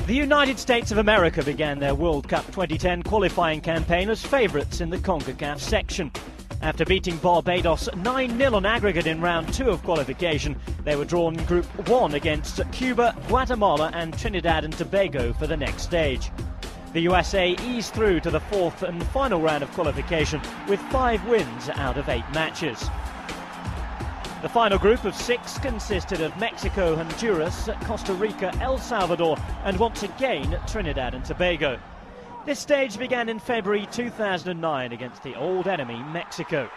The United States of America began their World Cup 2010 qualifying campaign as favourites in the CONCACAF section. After beating Barbados 9-0 on aggregate in round 2 of qualification, they were drawn in Group 1 against Cuba, Guatemala and Trinidad and Tobago for the next stage. The USA eased through to the fourth and final round of qualification with 5 wins out of 8 matches. The final group of 6 consisted of Mexico, Honduras, Costa Rica, El Salvador and once again Trinidad and Tobago. This stage began in February 2009 against the old enemy Mexico.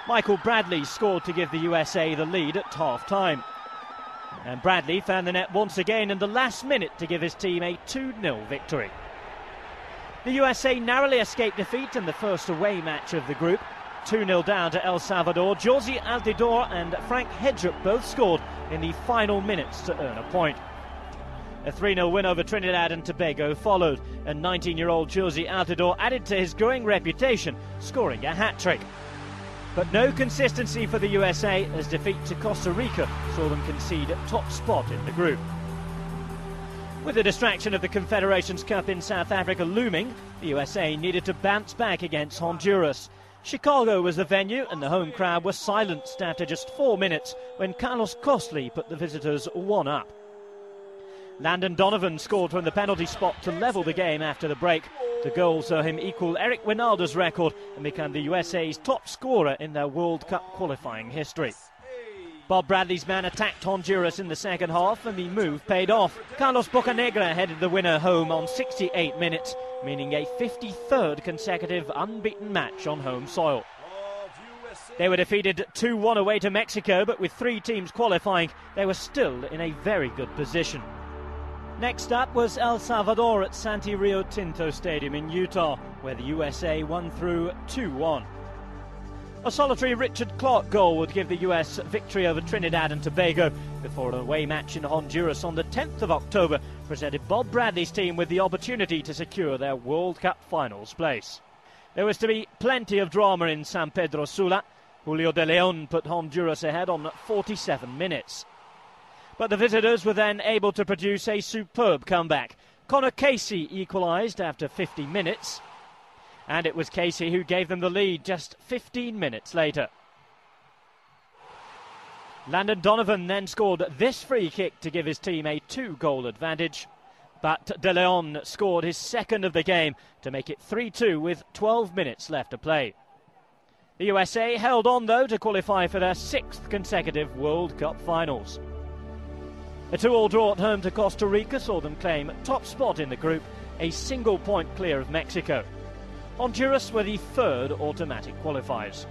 Michael Bradley scored to give the USA the lead at half-time. And Bradley found the net once again in the last minute to give his team a 2-0 victory. The USA narrowly escaped defeat in the first away match of the group. 2-0 down to El Salvador. Jozy Altidore and Frank Hedrup both scored in the final minutes to earn a point. A 3-0 win over Trinidad and Tobago followed, and 19-year-old Jozy Altidore added to his growing reputation, scoring a hat-trick. But no consistency for the USA as defeat to Costa Rica saw them concede top spot in the group. With the distraction of the Confederations Cup in South Africa looming, the USA needed to bounce back against Honduras. Chicago was the venue and the home crowd was silenced after just 4 minutes when Carlos Costley put the visitors 1-up. Landon Donovan scored from the penalty spot to level the game after the break. The goal saw him equal Eric Winalda's record and become the USA's top scorer in their World Cup qualifying history. Bob Bradley's man attacked Honduras in the second half and the move paid off. Carlos Bocanegra headed the winner home on 68 minutes, meaning a 53rd consecutive unbeaten match on home soil. They were defeated 2-1 away to Mexico, but with 3 teams qualifying, they were still in a very good position. Next up was El Salvador at Santi Rio Tinto Stadium in Utah, where the USA won through 2-1. A solitary Richard Clark goal would give the US victory over Trinidad and Tobago before an away match in Honduras on the 10th of October presented Bob Bradley's team with the opportunity to secure their World Cup finals place. There was to be plenty of drama in San Pedro Sula. Julio de Leon put Honduras ahead on 47 minutes. But the visitors were then able to produce a superb comeback. Connor Casey equalised after 50 minutes. And it was Casey who gave them the lead just 15 minutes later. Landon Donovan then scored this free kick to give his team a 2-goal advantage. But De Leon scored his second of the game to make it 3-2 with 12 minutes left to play. The USA held on though to qualify for their 6th consecutive World Cup finals. A 2-2 draw at home to Costa Rica saw them claim top spot in the group, a single point clear of Mexico. Honduras were the 3rd automatic qualifiers.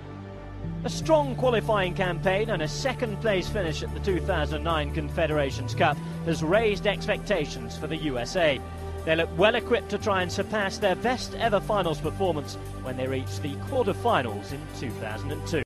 A strong qualifying campaign and a second-place finish at the 2009 Confederations Cup has raised expectations for the USA. They look well equipped to try and surpass their best ever finals performance when they reach the quarter-finals in 2002.